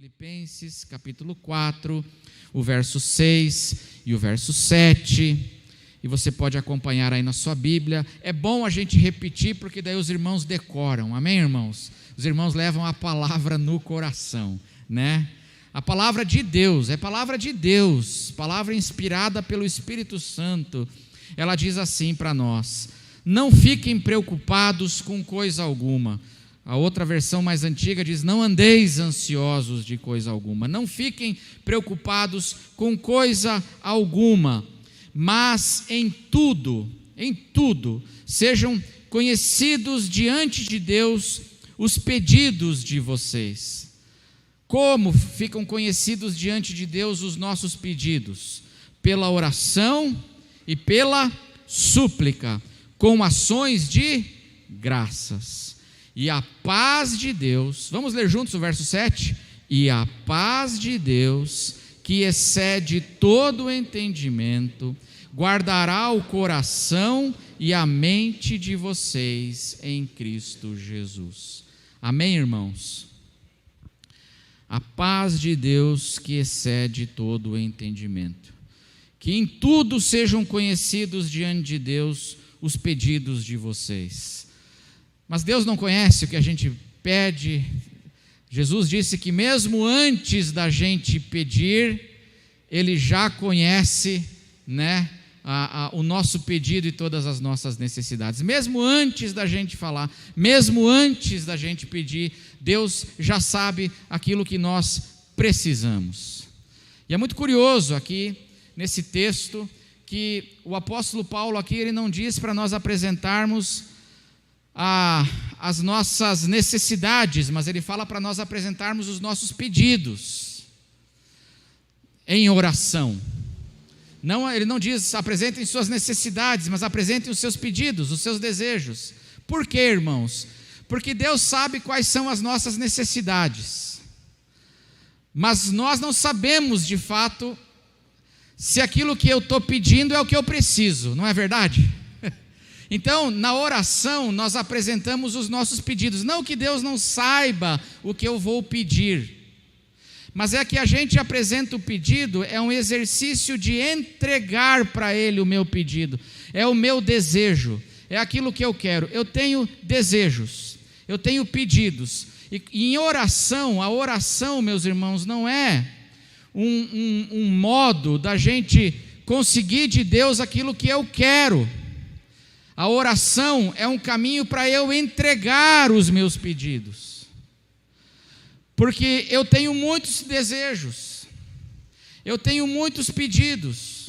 Filipenses, capítulo 4, o verso 6 e o verso 7, e você pode acompanhar aí na sua Bíblia. É bom a gente repetir, porque daí os irmãos decoram, amém, irmãos? Os irmãos levam a palavra no coração, né? A palavra de Deus, é palavra de Deus, palavra inspirada pelo Espírito Santo. Ela diz assim para nós: não fiquem preocupados com coisa alguma. A outra versão mais antiga diz: não andeis ansiosos de coisa alguma. Não fiquem preocupados com coisa alguma, mas em tudo, sejam conhecidos diante de Deus os pedidos de vocês. Como ficam conhecidos diante de Deus os nossos pedidos? Pela oração e pela súplica, com ações de graças. E a paz de Deus, vamos ler juntos o verso 7? E a paz de Deus, que excede todo o entendimento, guardará o coração e a mente de vocês em Cristo Jesus. Amém, irmãos? A paz de Deus, que excede todo o entendimento. Que em tudo sejam conhecidos diante de Deus os pedidos de vocês. Mas Deus não conhece o que a gente pede. Jesus disse que mesmo antes da gente pedir, Ele já conhece, né, o nosso pedido e todas as nossas necessidades. Mesmo antes da gente falar, mesmo antes da gente pedir, Deus já sabe aquilo que nós precisamos. E é muito curioso aqui, nesse texto, que o apóstolo Paulo aqui, ele não diz para nós apresentarmos as nossas necessidades, mas ele fala para nós apresentarmos os nossos pedidos em oração. Não, ele não diz apresentem suas necessidades, mas apresentem os seus pedidos, os seus desejos. Por quê, irmãos? Porque Deus sabe quais são as nossas necessidades, mas nós não sabemos de fato se aquilo que eu estou pedindo é o que eu preciso, não é verdade? Então, na oração, nós apresentamos os nossos pedidos. Não que Deus não saiba o que eu vou pedir, mas é que a gente apresenta o pedido, é um exercício de entregar para Ele o meu pedido. É o meu desejo, é aquilo que eu quero. Eu tenho desejos, eu tenho pedidos. E em oração, a oração, meus irmãos, não é um modo da gente conseguir de Deus aquilo que eu quero. A oração é um caminho para eu entregar os meus pedidos, porque eu tenho muitos desejos, eu tenho muitos pedidos,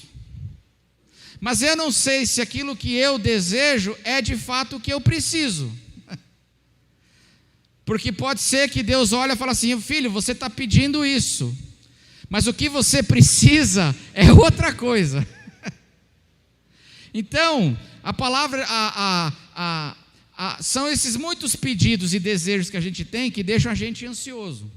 mas eu não sei se aquilo que eu desejo é de fato o que eu preciso, porque pode ser que Deus olhe e fale assim: filho, você está pedindo isso, mas o que você precisa é outra coisa. Então, a palavra, são esses muitos pedidos e desejos que a gente tem que deixam a gente ansioso.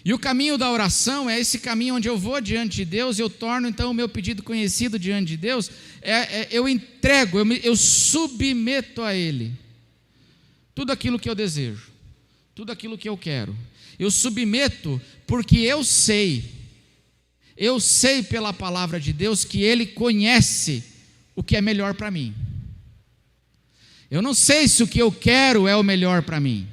E o caminho da oração é esse caminho onde eu vou diante de Deus, eu torno então o meu pedido conhecido diante de Deus, eu entrego, eu submeto a Ele tudo aquilo que eu desejo, tudo aquilo que eu quero. Eu submeto porque eu sei pela palavra de Deus que Ele conhece o que é melhor para mim. Eu não sei se o que eu quero é o melhor para mim.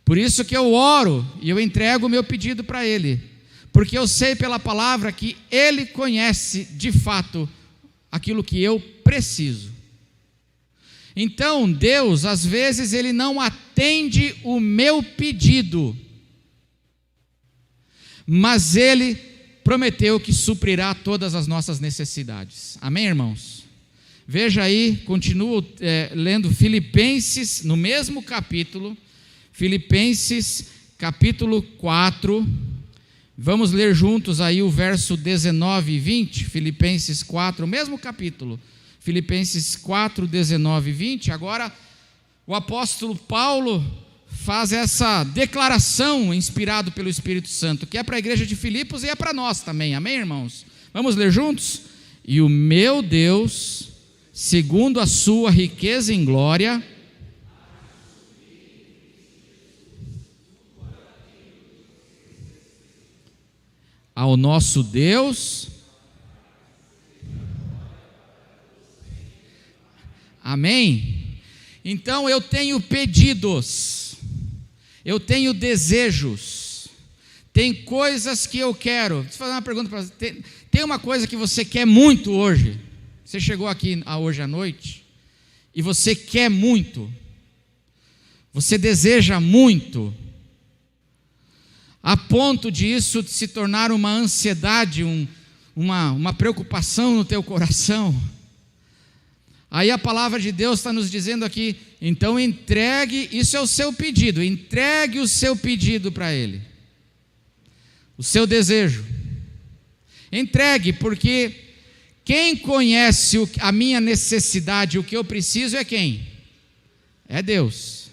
Por isso que eu oro e eu entrego o meu pedido para Ele, porque eu sei pela palavra que Ele conhece de fato aquilo que eu preciso. Então Deus, às vezes, Ele não atende o meu pedido, mas Ele prometeu que suprirá todas as nossas necessidades. Amém, irmãos? Veja aí, continuo lendo Filipenses, no mesmo capítulo, Filipenses capítulo 4, vamos ler juntos aí o verso 19 e 20, Filipenses 4, o mesmo capítulo, Filipenses 4, 19 e 20. Agora o apóstolo Paulo faz essa declaração inspirado pelo Espírito Santo, que é para a igreja de Filipos e é para nós também, amém, irmãos? Vamos ler juntos? E o meu Deus, segundo a sua riqueza em glória, ao nosso Deus. Amém? Então eu tenho pedidos, eu tenho desejos, tem coisas que eu quero. Deixa eu fazer uma pergunta para você. Tem uma coisa que você quer muito hoje? Você chegou aqui hoje à noite e você quer muito, você deseja muito, a ponto de isso se tornar uma ansiedade, uma preocupação no teu coração. Aí a palavra de Deus está nos dizendo aqui, então entregue, isso é o seu pedido, entregue o seu pedido para Ele, o seu desejo, entregue, porque quem conhece a minha necessidade, o que eu preciso é quem? É Deus.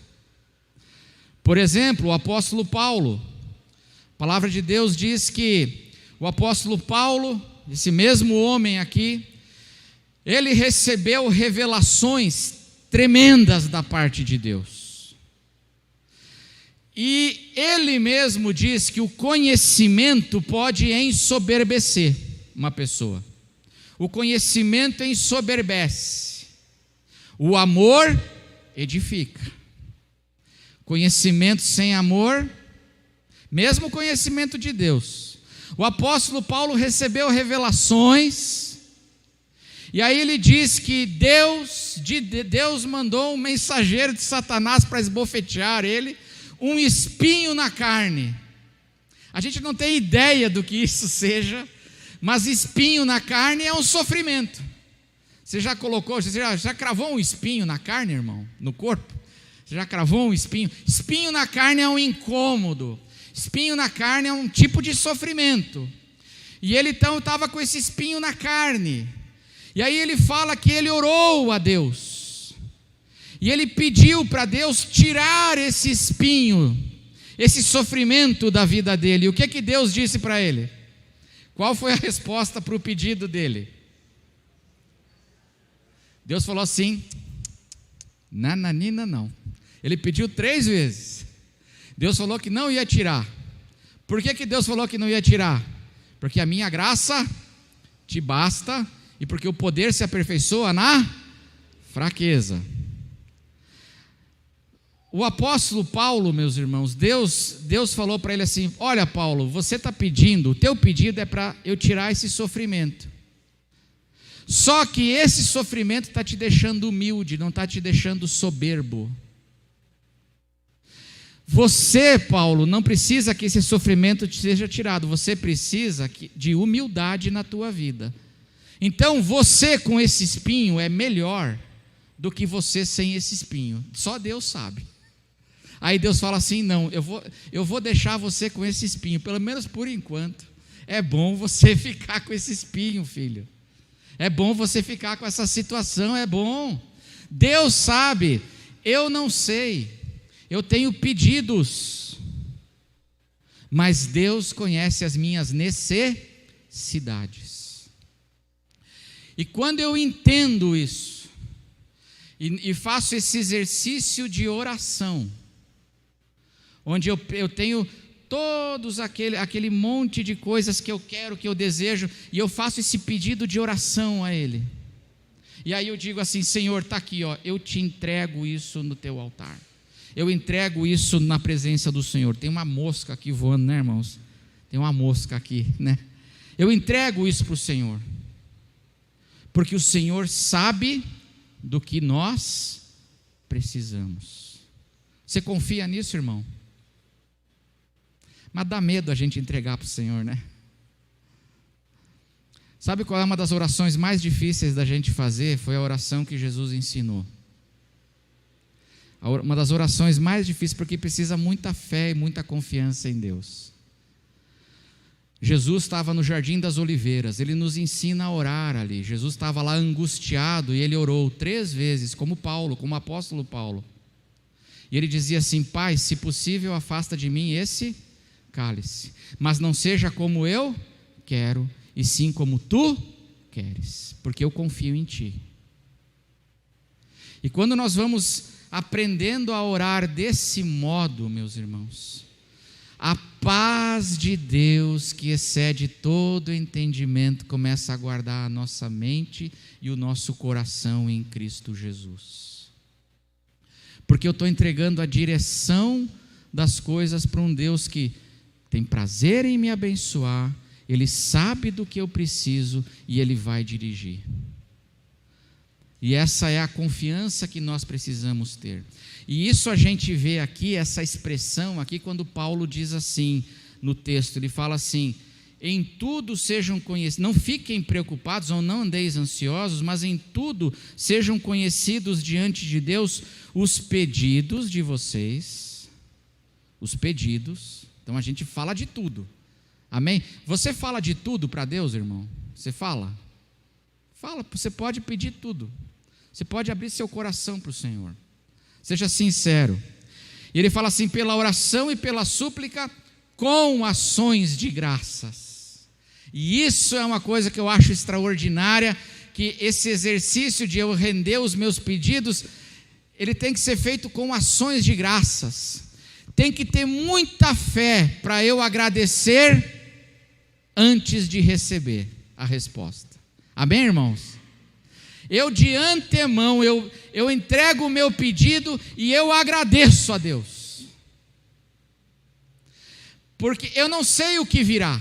Por exemplo, o apóstolo Paulo, a palavra de Deus diz que o apóstolo Paulo, esse mesmo homem aqui, ele recebeu revelações tremendas da parte de Deus. E ele mesmo diz que o conhecimento pode ensoberbecer uma pessoa. O conhecimento ensoberbece. O amor edifica. Conhecimento sem amor, mesmo conhecimento de Deus. O apóstolo Paulo recebeu revelações, e aí ele diz que Deus mandou um mensageiro de Satanás para esbofetear ele, um espinho na carne. A gente não tem ideia do que isso seja, mas espinho na carne é um sofrimento. Você já colocou, você já cravou um espinho na carne, irmão? No corpo? Você já cravou um espinho? Espinho na carne é um incômodo. Espinho na carne é um tipo de sofrimento. E ele então estava com esse espinho na carne. E aí ele fala que ele orou a Deus. E ele pediu para Deus tirar esse espinho, esse sofrimento da vida dele. E o que Deus disse para ele? Qual foi a resposta para o pedido dele? Deus falou assim: nananina não. Ele pediu 3 vezes. Deus falou que não ia tirar. Por que Deus falou que não ia tirar? Porque a minha graça te basta, e porque o poder se aperfeiçoa na fraqueza. O apóstolo Paulo, meus irmãos, Deus falou para ele assim: olha, Paulo, você está pedindo, o teu pedido é para eu tirar esse sofrimento. Só que esse sofrimento está te deixando humilde, não está te deixando soberbo. Você, Paulo, não precisa que esse sofrimento te seja tirado, você precisa de humildade na tua vida. Então você com esse espinho é melhor do que você sem esse espinho, só Deus sabe. Aí Deus fala assim: não, eu vou deixar você com esse espinho, pelo menos por enquanto. É bom você ficar com esse espinho, filho. É bom você ficar com essa situação, é bom. Deus sabe, eu não sei. Eu tenho pedidos, mas Deus conhece as minhas necessidades. E quando eu entendo isso, e faço esse exercício de oração, onde eu tenho todos aquele monte de coisas que eu quero, que eu desejo, e eu faço esse pedido de oração a Ele. E aí eu digo assim: Senhor, está aqui, ó, eu te entrego isso no teu altar. Eu entrego isso na presença do Senhor. Tem uma mosca aqui voando, né, irmãos? Tem uma mosca aqui, né? Eu entrego isso para o Senhor, porque o Senhor sabe do que nós precisamos. Você confia nisso, irmão? Mas dá medo a gente entregar para o Senhor, né? Sabe qual é uma das orações mais difíceis da gente fazer? Foi a oração que Jesus ensinou. Uma das orações mais difíceis, porque precisa muita fé e muita confiança em Deus. Jesus estava no Jardim das Oliveiras, ele nos ensina a orar ali. Jesus estava lá angustiado e ele orou 3 vezes, como Paulo, como o apóstolo Paulo. E ele dizia assim: Pai, se possível, afasta de mim esse cálice, mas não seja como eu quero, e sim como tu queres, porque eu confio em ti. E quando nós vamos aprendendo a orar desse modo, meus irmãos, A paz de Deus, que excede todo entendimento, começa a guardar a nossa mente e o nosso coração em Cristo Jesus. Porque eu estou entregando a direção das coisas para um Deus que tem prazer em me abençoar, Ele sabe do que eu preciso e Ele vai dirigir. E essa é a confiança que nós precisamos ter. E isso a gente vê aqui, essa expressão aqui, quando Paulo diz assim no texto, ele fala assim: em tudo sejam conhecidos, não fiquem preocupados ou não andeis ansiosos, mas em tudo sejam conhecidos diante de Deus os pedidos de vocês, os pedidos. Então a gente fala de tudo, amém? Você fala de tudo para Deus, irmão? Você fala? Fala, você pode pedir tudo, você pode abrir seu coração para o Senhor, seja sincero. E ele fala assim: pela oração e pela súplica, com ações de graças. E isso é uma coisa que eu acho extraordinária, que esse exercício de eu render os meus pedidos, ele tem que ser feito com ações de graças. Tem que ter muita fé para eu agradecer antes de receber a resposta. Amém, irmãos? Eu de antemão, eu entrego o meu pedido e eu agradeço a Deus. Porque eu não sei o que virá.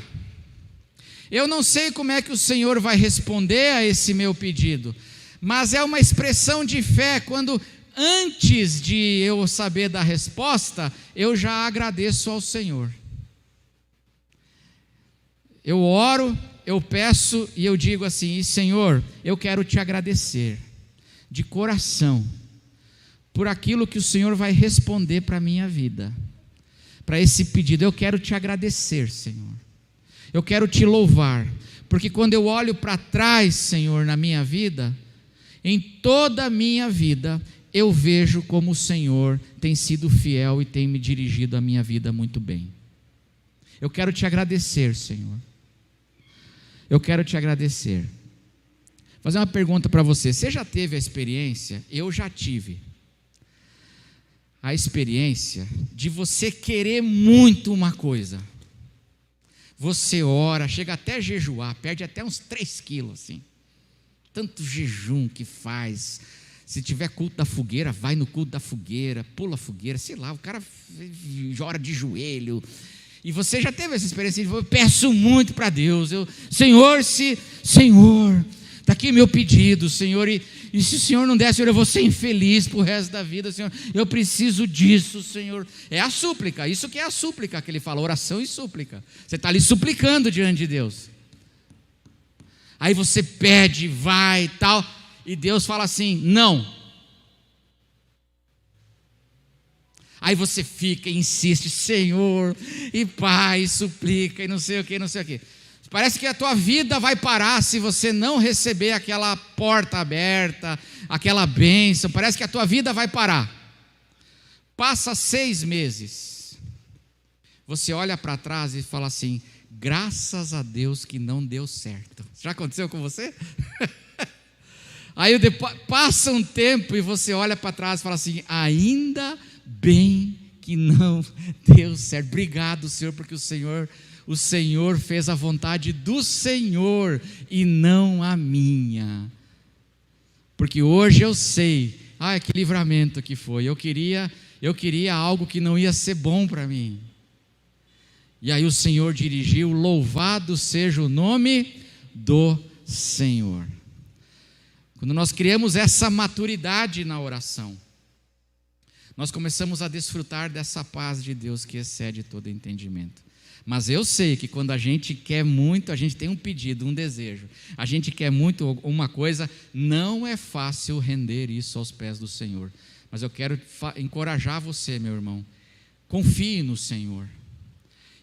Eu não sei como é que o Senhor vai responder a esse meu pedido. Mas é uma expressão de fé quando, antes de eu saber da resposta, eu já agradeço ao Senhor. Eu oro, eu peço e eu digo assim: Senhor, eu quero te agradecer de coração por aquilo que o Senhor vai responder para a minha vida, para esse pedido. Eu quero te agradecer, Senhor. Eu quero te louvar, porque quando eu olho para trás, Senhor, na minha vida, em toda a minha vida, eu vejo como o Senhor tem sido fiel e tem me dirigido a minha vida muito bem. Eu quero te agradecer, Senhor. Eu quero te agradecer. Vou fazer uma pergunta para você. Você já teve a experiência? Eu já tive. A experiência de você querer muito uma coisa. Você ora, chega até a jejuar, perde até uns 3 quilos, assim. Tanto jejum que faz. Se tiver culto da fogueira, vai no culto da fogueira, pula a fogueira, sei lá, o cara ora de joelho. E você já teve essa experiência de: eu peço muito para Deus, Senhor, está aqui meu pedido, Senhor, e se o Senhor não der, Senhor, eu vou ser infeliz para o resto da vida, Senhor, eu preciso disso, Senhor. É a súplica, isso que é a súplica que ele fala, oração e súplica. Você está ali suplicando diante de Deus. Aí você pede, vai e tal, e Deus fala assim: não. Aí você fica e insiste: Senhor, e Pai, suplica, e não sei o que, não sei o que. Parece que a tua vida vai parar se você não receber aquela porta aberta, aquela bênção. Parece que a tua vida vai parar. Passa 6 meses. Você olha para trás e fala assim: graças a Deus que não deu certo. Já aconteceu com você? Aí depois, passa um tempo e você olha para trás e fala assim: ainda bem que não deu certo. Obrigado, Senhor, porque o Senhor fez a vontade do Senhor e não a minha. Porque hoje eu sei, que livramento que foi. Eu queria algo que não ia ser bom para mim. E aí o Senhor dirigiu. Louvado seja o nome do Senhor. Quando nós criamos essa maturidade na oração, nós começamos a desfrutar dessa paz de Deus que excede todo entendimento. Mas eu sei que quando a gente quer muito, a gente tem um pedido, um desejo, a gente quer muito uma coisa, não é fácil render isso aos pés do Senhor. Mas eu quero encorajar você, meu irmão, confie no Senhor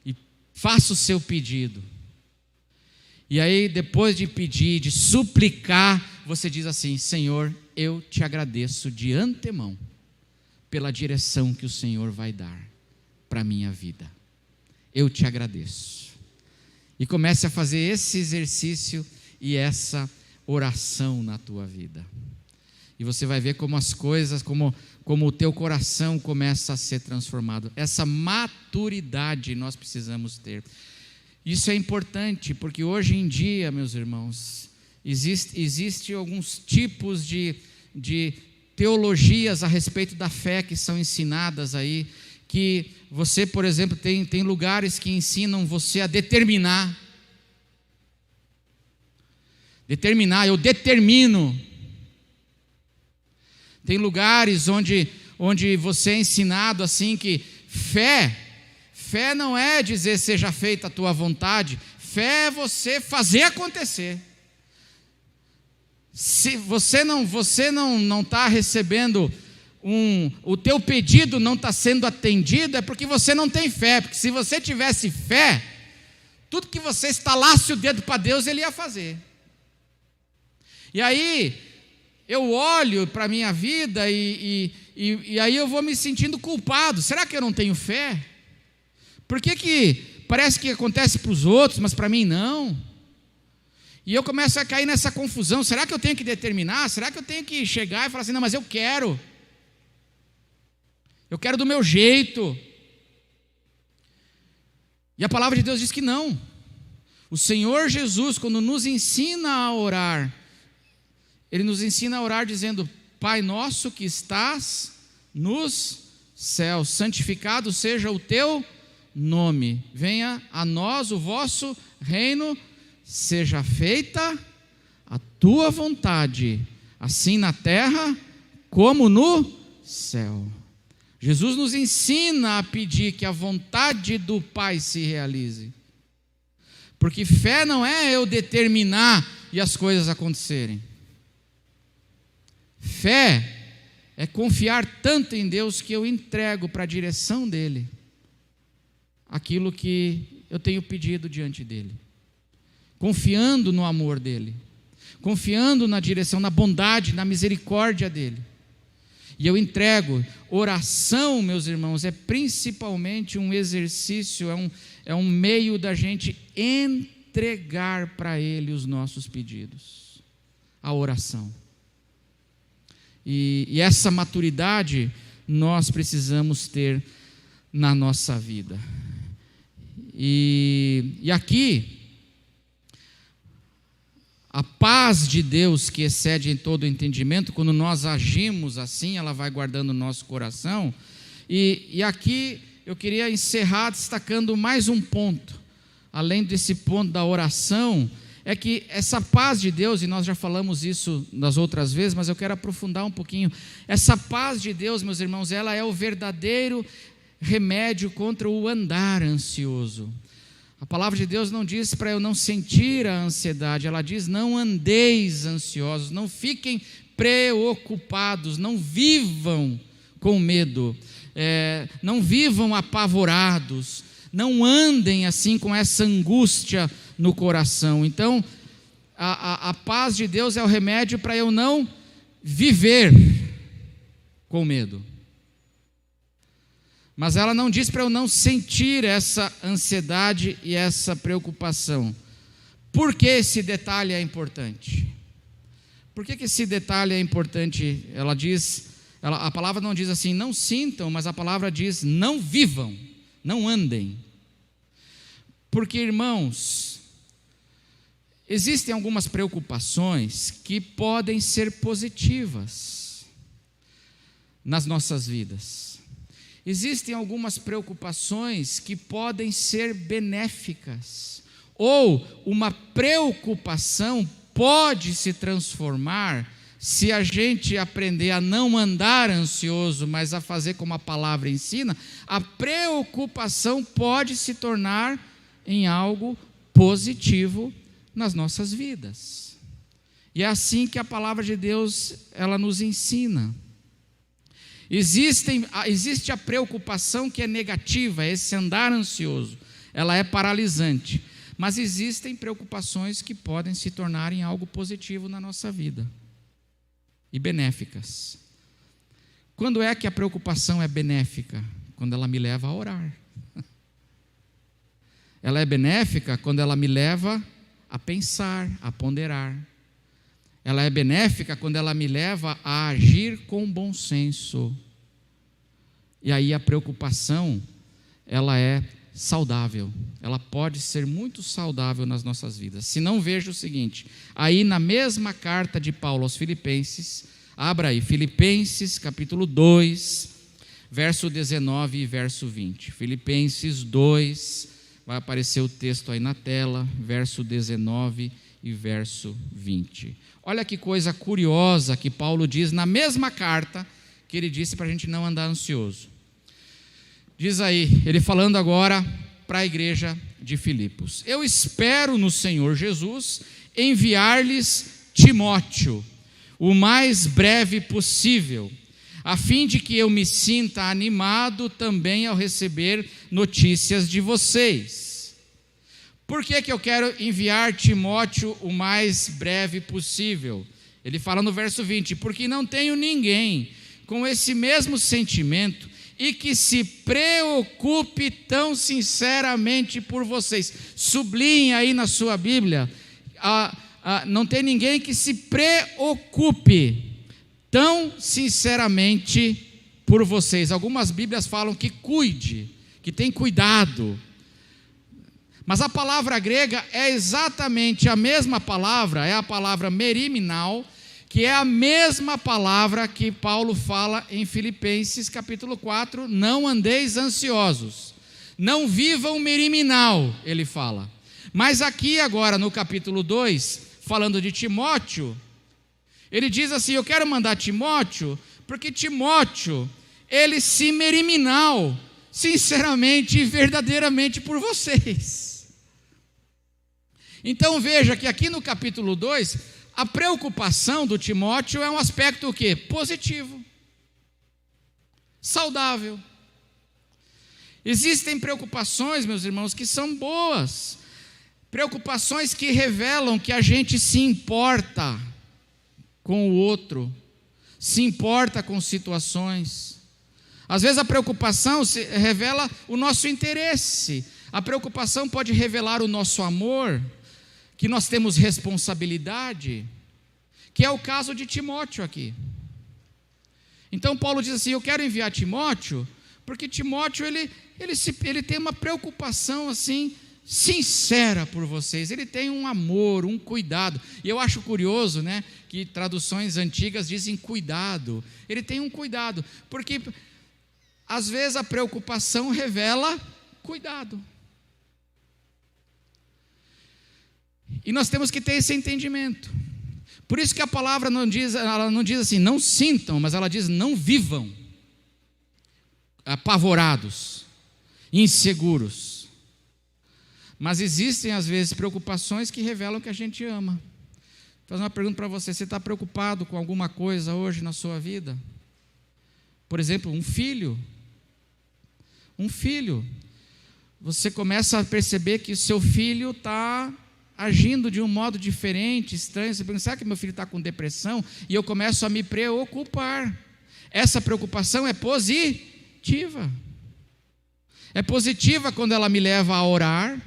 e faça o seu pedido. E aí, depois de pedir, de suplicar, você diz assim: Senhor, eu te agradeço de antemão pela direção que o Senhor vai dar para a minha vida. Eu te agradeço. E comece a fazer esse exercício e essa oração na tua vida. E você vai ver como as coisas, como o teu coração começa a ser transformado. Essa maturidade nós precisamos ter. Isso é importante, porque hoje em dia, meus irmãos, existe alguns tipos de teologias a respeito da fé que são ensinadas aí, que você, por exemplo, tem lugares que ensinam você a determinar, eu determino. Tem lugares onde você é ensinado assim que fé não é dizer seja feita a tua vontade, fé é você fazer acontecer. Se você não está recebendo o teu pedido não está sendo atendido, é porque você não tem fé, porque se você tivesse fé, tudo que você estalasse o dedo para Deus, Ele ia fazer. E aí, eu olho para a minha vida e aí eu vou me sentindo culpado. Será que eu não tenho fé? Por que parece que acontece para os outros, mas para mim não? E eu começo a cair nessa confusão. Será que eu tenho que determinar? Será que eu tenho que chegar e falar assim, não, mas eu quero do meu jeito? E a palavra de Deus diz que não. O Senhor Jesus, quando nos ensina a orar, Ele nos ensina a orar dizendo: Pai nosso que estás nos céus, santificado seja o teu nome, venha a nós o vosso reino, seja feita a tua vontade, assim na terra como no céu. Jesus nos ensina a pedir que a vontade do Pai se realize, porque fé não é eu determinar e as coisas acontecerem. Fé é confiar tanto em Deus que eu entrego para a direção dEle aquilo que eu tenho pedido diante dEle, confiando no amor dEle, confiando na direção, na bondade, na misericórdia dEle. E eu entrego. Oração, meus irmãos, é principalmente um exercício, é um meio da gente entregar para Ele os nossos pedidos. A oração. E essa maturidade nós precisamos ter na nossa vida. E aqui, a paz de Deus que excede em todo o entendimento, quando nós agimos assim, ela vai guardando o nosso coração. E aqui eu queria encerrar destacando mais um ponto, além desse ponto da oração, é que essa paz de Deus, e nós já falamos isso nas outras vezes, mas eu quero aprofundar um pouquinho. Essa paz de Deus, meus irmãos, ela é o verdadeiro remédio contra o andar ansioso. A palavra de Deus não diz para eu não sentir a ansiedade, ela diz: não andeis ansiosos, não fiquem preocupados, não vivam com medo, não vivam apavorados, não andem assim com essa angústia no coração. Então, a paz de Deus é o remédio para eu não viver com medo. Mas ela não diz para eu não sentir essa ansiedade e essa preocupação. Por que esse detalhe é importante? Por que esse detalhe é importante? A palavra não diz assim, não sintam, mas a palavra diz, não vivam, não andem. Porque, irmãos, existem algumas preocupações que podem ser positivas nas nossas vidas. Existem algumas preocupações que podem ser benéficas, ou uma preocupação pode se transformar, se a gente aprender a não andar ansioso, mas a fazer como a palavra ensina, a preocupação pode se tornar em algo positivo nas nossas vidas. E é assim que a palavra de Deus, ela nos ensina. Existe a preocupação que é negativa, esse andar ansioso, ela é paralisante, mas existem preocupações que podem se tornar em algo positivo na nossa vida e benéficas. Quando é que a preocupação é benéfica? Quando ela me leva a orar. Ela é benéfica quando ela me leva a pensar, a ponderar. Ela é benéfica quando ela me leva a agir com bom senso. E aí a preocupação, ela é saudável. Ela pode ser muito saudável nas nossas vidas. Se não, veja o seguinte, aí na mesma carta de Paulo aos Filipenses, abra aí, Filipenses capítulo 2, verso 19 e verso 20. Filipenses 2, vai aparecer o texto aí na tela, verso 19 e verso 20. Olha que coisa curiosa que Paulo diz na mesma carta que ele disse para a gente não andar ansioso. Diz aí, ele falando agora para a igreja de Filipos: eu espero no Senhor Jesus enviar-lhes Timóteo o mais breve possível, a fim de que eu me sinta animado também ao receber notícias de vocês. Por que eu quero enviar Timóteo o mais breve possível? Ele fala no verso 20, porque não tenho ninguém com esse mesmo sentimento e que se preocupe tão sinceramente por vocês. Sublinhe aí na sua Bíblia, não tem ninguém que se preocupe tão sinceramente por vocês. Algumas Bíblias falam que cuide, que tem cuidado. Mas a palavra grega é exatamente a mesma palavra, é a palavra meriminal, que é a mesma palavra que Paulo fala em Filipenses capítulo 4, não andeis ansiosos, não vivam meriminal, ele fala. Mas aqui agora no capítulo 2, falando de Timóteo, ele diz assim, eu quero mandar Timóteo, porque Timóteo, ele se meriminal, sinceramente e verdadeiramente por vocês. Então veja que aqui no capítulo 2, a preocupação do Timóteo é um aspecto o quê? Positivo, saudável. Existem preocupações, meus irmãos, que são boas, preocupações que revelam que a gente se importa com o outro, se importa com situações. Às vezes a preocupação revela o nosso interesse, a preocupação pode revelar o nosso amor, que nós temos responsabilidade, que é o caso de Timóteo aqui. Então Paulo diz assim, eu quero enviar Timóteo, porque Timóteo ele tem uma preocupação assim, sincera por vocês, ele tem um amor, um cuidado, e eu acho curioso, né, que traduções antigas dizem cuidado, ele tem um cuidado, porque às vezes a preocupação revela cuidado, e nós temos que ter esse entendimento. Por isso que a palavra ela não diz assim, não sintam, mas ela diz não vivam apavorados, inseguros. Mas existem às vezes preocupações que revelam que a gente ama. Vou fazer uma pergunta para você, você está preocupado com alguma coisa hoje na sua vida? Por exemplo, um filho, você começa a perceber que o seu filho está agindo de um modo diferente, estranho, você pensa, será que meu filho está com depressão? E eu começo a me preocupar. Essa preocupação é positiva. É positiva quando ela me leva a orar.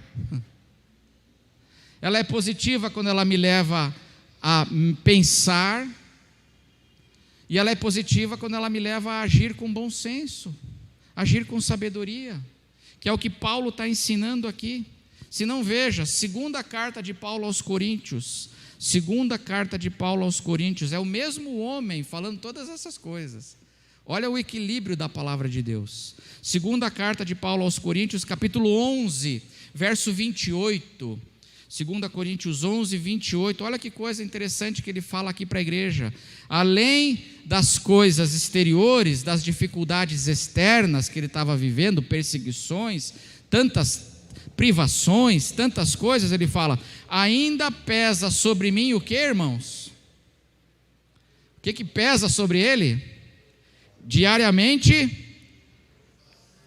Ela é positiva quando ela me leva a pensar. E ela é positiva quando ela me leva a agir com bom senso, agir com sabedoria, que é o que Paulo está ensinando aqui. Se não, veja, segunda carta de Paulo aos Coríntios, é o mesmo homem falando todas essas coisas. Olha o equilíbrio da palavra de Deus. Segunda carta de Paulo aos Coríntios, capítulo 11, verso 28. 2 Coríntios 11, 28. Olha que coisa interessante que ele fala aqui para a igreja. Além das coisas exteriores, das dificuldades externas que ele estava vivendo, perseguições, tantas privações, tantas coisas, ele fala, ainda pesa sobre mim o que, irmãos? O que pesa sobre ele? Diariamente,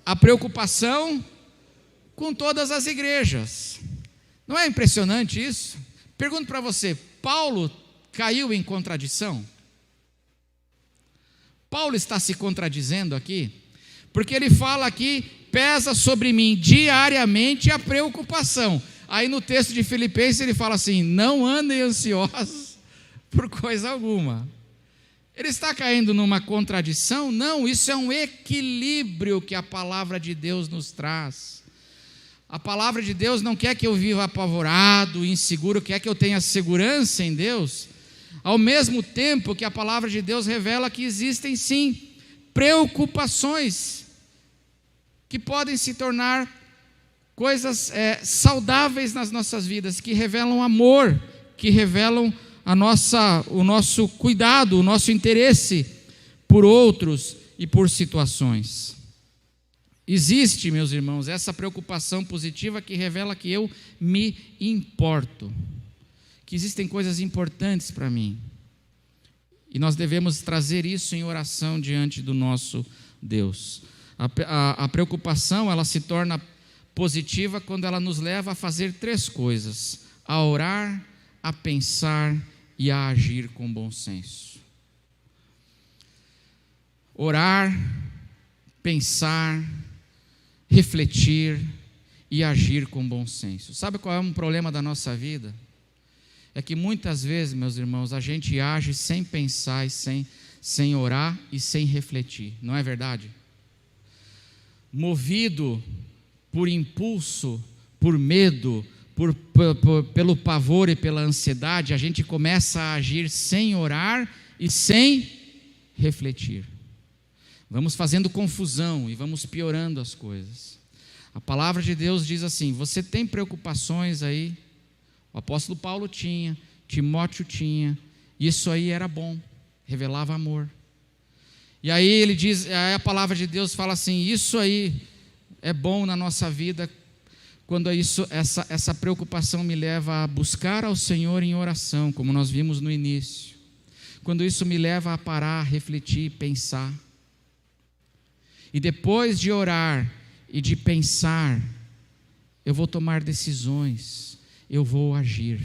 a preocupação com todas as igrejas. Não é impressionante isso? Pergunto para você, Paulo caiu em contradição? Paulo está se contradizendo aqui? Porque ele fala aqui, pesa sobre mim diariamente a preocupação. Aí no texto de Filipenses ele fala assim, não andem ansiosos por coisa alguma. Ele está caindo numa contradição? Não, isso é um equilíbrio que a palavra de Deus nos traz. A palavra de Deus não quer que eu viva apavorado, inseguro, quer que eu tenha segurança em Deus, ao mesmo tempo que a palavra de Deus revela que existem sim preocupações que podem se tornar coisas saudáveis nas nossas vidas, que revelam amor, que revelam o nosso cuidado, o nosso interesse por outros e por situações. Existe, meus irmãos, essa preocupação positiva que revela que eu me importo, que existem coisas importantes para mim, e nós devemos trazer isso em oração diante do nosso Deus. A preocupação, ela se torna positiva quando ela nos leva a fazer 3 coisas: a orar, a pensar e a agir com bom senso. Orar, pensar, refletir e agir com bom senso. Sabe qual é um problema da nossa vida? É que muitas vezes, meus irmãos, a gente age sem pensar, e sem orar e sem refletir, não é verdade? Movido por impulso, por medo, pelo pavor e pela ansiedade, a gente começa a agir sem orar e sem refletir. Vamos fazendo confusão e vamos piorando as coisas. A palavra de Deus diz assim: você tem preocupações aí? O apóstolo Paulo tinha, Timóteo tinha, isso aí era bom, revelava amor. E aí ele diz, aí a palavra de Deus fala assim: isso aí é bom na nossa vida, quando essa preocupação me leva a buscar ao Senhor em oração, como nós vimos no início. Quando isso me leva a parar, refletir, pensar. E depois de orar e de pensar, eu vou tomar decisões, eu vou agir.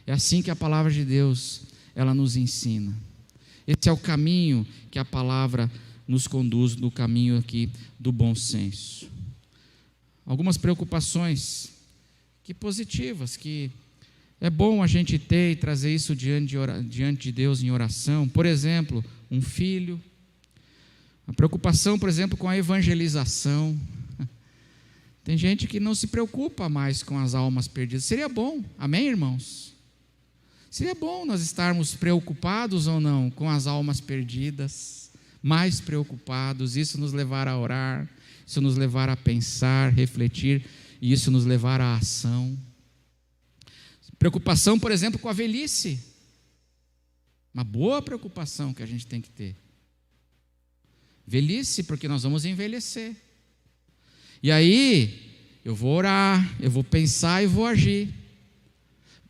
É assim que a palavra de Deus, ela nos ensina. Esse é o caminho que a palavra nos conduz, no caminho aqui do bom senso. Algumas preocupações que positivas, que é bom a gente ter e trazer isso diante de Deus em oração. Por exemplo, um filho. A preocupação, por exemplo, com a evangelização. Tem gente que não se preocupa mais com as almas perdidas. Seria bom, amém, irmãos? Seria bom nós estarmos preocupados ou não com as almas perdidas, mais preocupados, isso nos levar a orar, isso nos levar a pensar, refletir, e isso nos levar à ação. Preocupação, por exemplo, com a velhice. Uma boa preocupação que a gente tem que ter. Velhice, porque nós vamos envelhecer. E aí, eu vou orar, eu vou pensar e vou agir.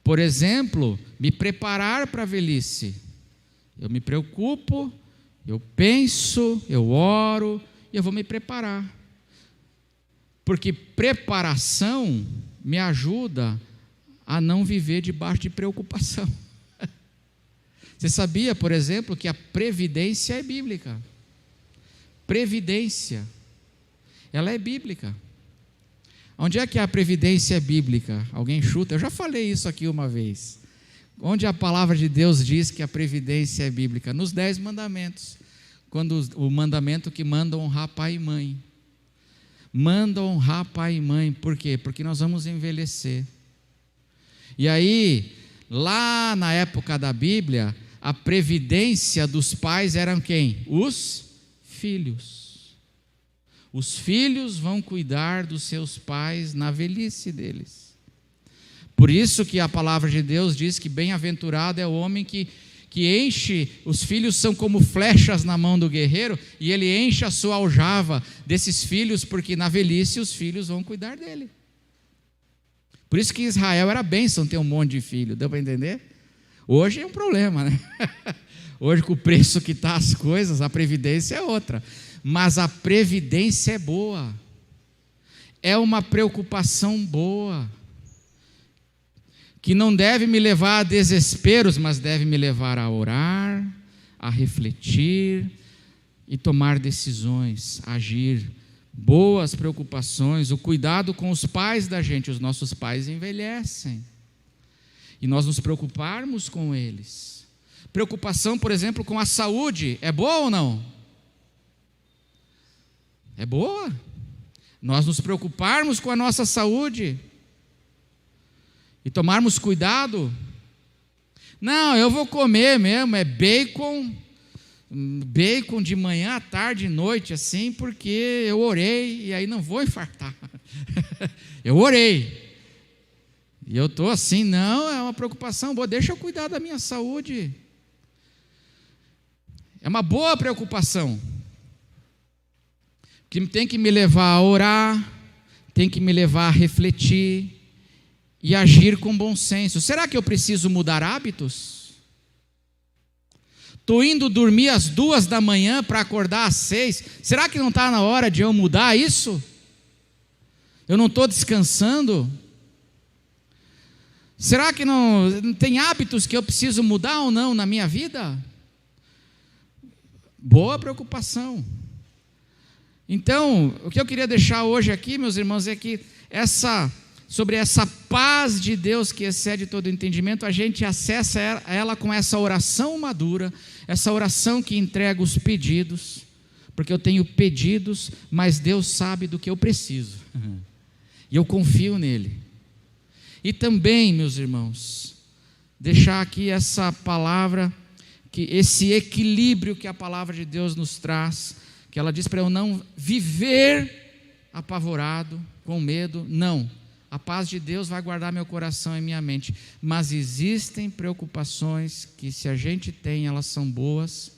Por exemplo, me preparar para a velhice. Eu me preocupo, eu penso, eu oro e eu vou me preparar. Porque preparação me ajuda a não viver debaixo de preocupação. Você sabia, por exemplo, que a previdência é bíblica? Previdência, ela é bíblica. Onde é que a previdência é bíblica? Alguém chuta? Eu já falei isso aqui uma vez. Onde a palavra de Deus diz que a previdência é bíblica? Nos 10 mandamentos. Quando o mandamento que manda honrar pai e mãe. Manda honrar pai e mãe. Por quê? Porque nós vamos envelhecer. E aí, lá na época da Bíblia, a previdência dos pais eram quem? Os filhos. Os filhos vão cuidar dos seus pais na velhice deles. Por isso que a palavra de Deus diz que bem-aventurado é o homem que enche, os filhos são como flechas na mão do guerreiro, e ele enche a sua aljava desses filhos, porque na velhice os filhos vão cuidar dele. Por isso que Israel era bênção ter um monte de filho, deu para entender? Hoje é um problema, né? Hoje, com o preço que está as coisas, a previdência é outra. Mas a previdência é boa. É uma preocupação boa. Que não deve me levar a desesperos, mas deve me levar a orar, a refletir e tomar decisões, agir. Boas preocupações, o cuidado com os pais da gente. Os nossos pais envelhecem. e nós nos preocuparmos com eles. Preocupação, por exemplo, com a saúde, é boa ou não? É boa. Nós nos preocuparmos com a nossa saúde e tomarmos cuidado. Não, eu vou comer mesmo, é bacon de manhã, à tarde e noite, assim, porque eu orei e aí não vou infartar. Eu orei. E eu estou assim, não, é uma preocupação boa, deixa eu cuidar da minha saúde. É uma boa preocupação, que tem que me levar a orar, tem que me levar a refletir e agir com bom senso. Será que eu preciso mudar hábitos? Estou indo dormir às 2 da manhã para acordar às 6. Será que não está na hora de eu mudar isso? Eu não estou descansando? Será que não tem hábitos que eu preciso mudar ou não na minha vida? Boa preocupação. Então, o que eu queria deixar hoje aqui, meus irmãos, é que sobre essa paz de Deus que excede todo entendimento, a gente acessa ela com essa oração madura, essa oração que entrega os pedidos, porque eu tenho pedidos, mas Deus sabe do que eu preciso, e eu confio nele. E também, meus irmãos, deixar aqui essa palavra, esse equilíbrio que a palavra de Deus nos traz, que ela diz para eu não viver apavorado, com medo, não. A paz de Deus vai guardar meu coração e minha mente, mas existem preocupações que, se a gente tem, elas são boas,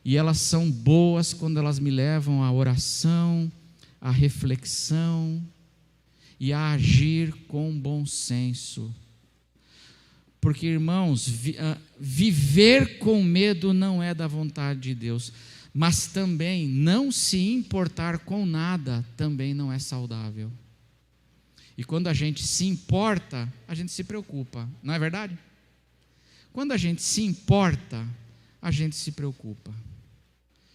e elas são boas quando elas me levam à oração, à reflexão e a agir com bom senso. Porque, irmãos, viver com medo não é da vontade de Deus, mas também não se importar com nada também não é saudável. E quando a gente se importa, a gente se preocupa, não é verdade? Quando a gente se importa, a gente se preocupa.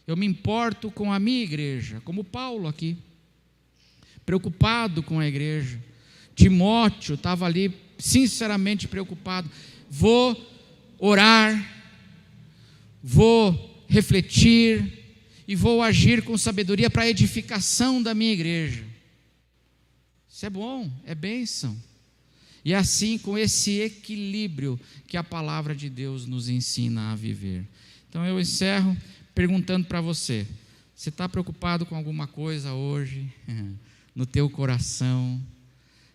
Eu me importo com a minha igreja, como Paulo aqui, preocupado com a igreja. Timóteo estava ali sinceramente preocupado. Vou orar, vou refletir e vou agir com sabedoria para a edificação da minha igreja. Isso é bom, é bênção. E assim, com esse equilíbrio que a palavra de Deus nos ensina a viver. Então eu encerro perguntando para você: você está preocupado com alguma coisa hoje, no teu coração?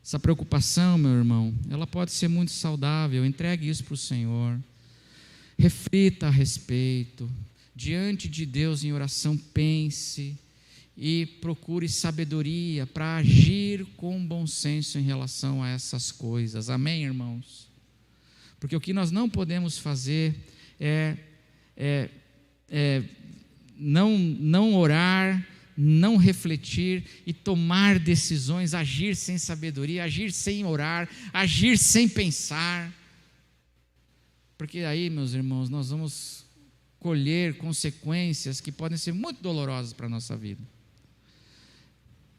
Essa preocupação, meu irmão, ela pode ser muito saudável. Entregue isso para o Senhor. Reflita a respeito. Diante de Deus em oração, pense e procure sabedoria para agir com bom senso em relação a essas coisas. Amém, irmãos? Porque o que nós não podemos fazer é não orar, não refletir e tomar decisões, agir sem sabedoria, agir sem orar, agir sem pensar. Porque aí, meus irmãos, nós vamos colher consequências que podem ser muito dolorosas para a nossa vida.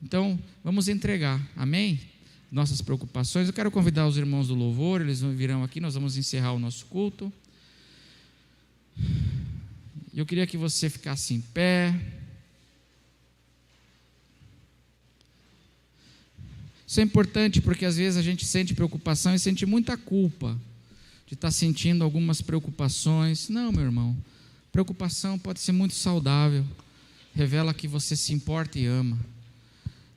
Então, vamos entregar, amém? Nossas preocupações. Eu quero convidar os irmãos do louvor, eles virão aqui, nós vamos encerrar o nosso culto. Eu queria que você ficasse em pé. Isso é importante porque às vezes a gente sente preocupação e sente muita culpa de estar sentindo algumas preocupações. Não, meu irmão, preocupação pode ser muito saudável, revela que você se importa e ama.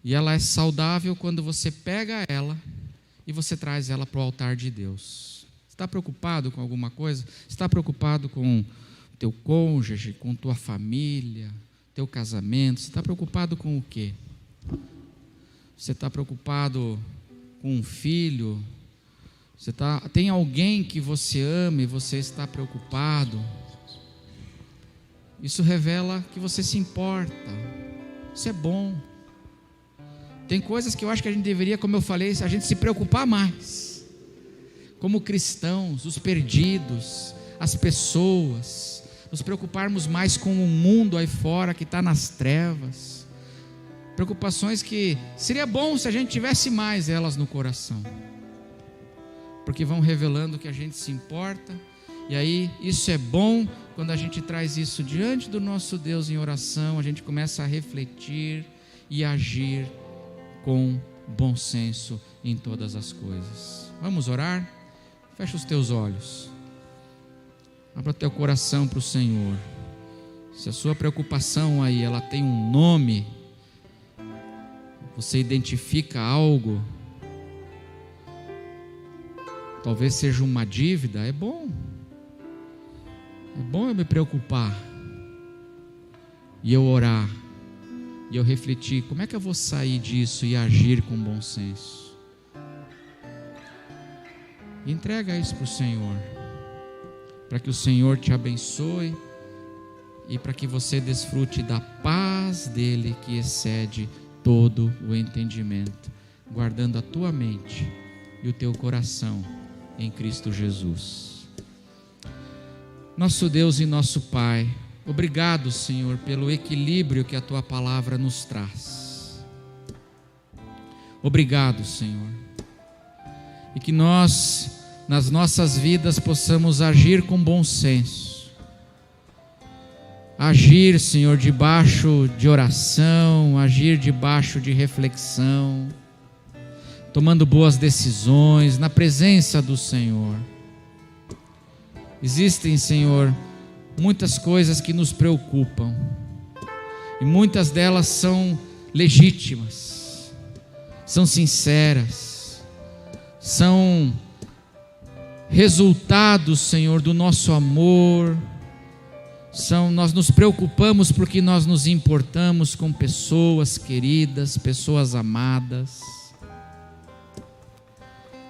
E ela é saudável quando você pega ela e você traz ela para o altar de Deus. Você está preocupado com alguma coisa? Você está preocupado com teu cônjuge, com tua família, teu casamento? Você está preocupado com o quê? Você está preocupado com um filho? Tem alguém que você ama e você está preocupado? Isso revela que você se importa. Isso é bom. Tem coisas que eu acho que a gente deveria, como eu falei, a gente se preocupar mais. Como cristãos, os perdidos, as pessoas, nos preocuparmos mais com o mundo aí fora que está nas trevas. Preocupações que seria bom se a gente tivesse mais elas no coração. porque vão revelando que a gente se importa. E aí, isso é bom, quando a gente traz isso diante do nosso Deus em oração, a gente começa a refletir e agir com bom senso em todas as coisas. Vamos orar? Fecha os teus olhos. Abra o teu coração para o Senhor. Se a sua preocupação aí, ela tem um nome, você identifica algo, talvez seja uma dívida, é bom eu me preocupar, e eu orar, e eu refletir, como é que eu vou sair disso e agir com bom senso? Entrega isso para o Senhor, para que o Senhor te abençoe, e para que você desfrute da paz dele, que excede todo o entendimento, guardando a tua mente e o teu coração em Cristo Jesus. Nosso Deus e nosso Pai, obrigado, Senhor, pelo equilíbrio que a tua palavra nos traz. Obrigado, Senhor, e que nós, nas nossas vidas, possamos agir com bom senso, agir, Senhor, debaixo de oração, agir debaixo de reflexão, tomando boas decisões na presença do Senhor. Existem, Senhor, muitas coisas que nos preocupam, e muitas delas são legítimas, são sinceras, são resultados, Senhor, do nosso amor. Nós nos preocupamos porque nós nos importamos com pessoas queridas, pessoas amadas.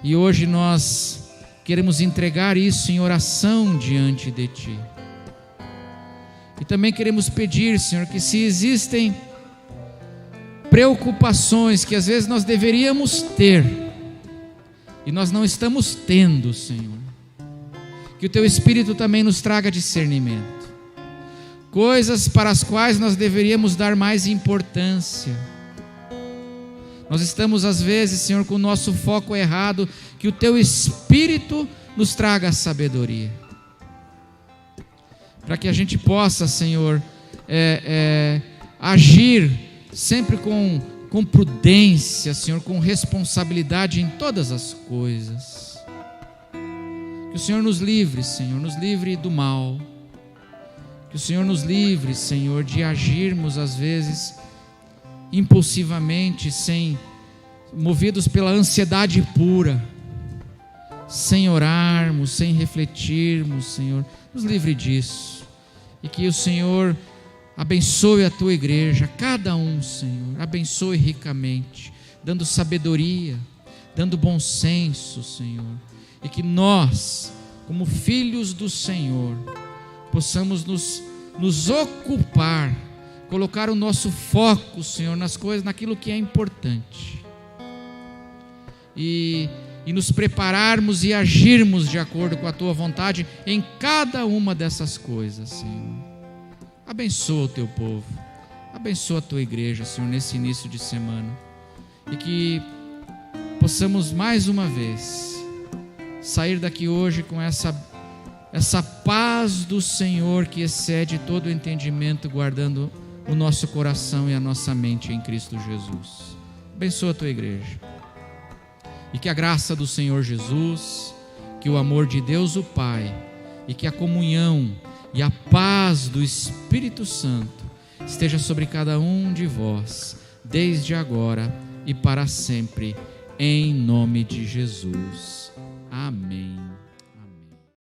E hoje nós queremos entregar isso em oração diante de Ti. E também queremos pedir, Senhor, que se existem preocupações que às vezes nós deveríamos ter, e nós não estamos tendo, Senhor, que o Teu Espírito também nos traga discernimento. Coisas para as quais nós deveríamos dar mais importância. Nós estamos às vezes, Senhor, com o nosso foco errado, que o Teu Espírito nos traga a sabedoria, para que a gente possa, Senhor, agir sempre com prudência, Senhor, com responsabilidade em todas as coisas. Que o Senhor nos livre, Senhor, nos livre do mal. Que o Senhor nos livre, Senhor, de agirmos às vezes impulsivamente, movidos pela ansiedade pura, sem orarmos, sem refletirmos, Senhor. Nos livre disso. E que o Senhor abençoe a Tua igreja, cada um, Senhor, abençoe ricamente, dando sabedoria, dando bom senso, Senhor. E que nós, como filhos do Senhor, possamos nos ocupar, colocar o nosso foco, Senhor, nas coisas, naquilo que é importante, e nos prepararmos e agirmos de acordo com a Tua vontade em cada uma dessas coisas, Senhor. Abençoa o Teu povo, abençoa a Tua igreja, Senhor, nesse início de semana, e que possamos mais uma vez sair daqui hoje com essa paz do Senhor que excede todo o entendimento, guardando o nosso coração e a nossa mente em Cristo Jesus. Abençoa a Tua igreja, e que a graça do Senhor Jesus, que o amor de Deus o Pai, e que a comunhão e a paz do Espírito Santo esteja sobre cada um de vós, desde agora e para sempre, em nome de Jesus. Amém.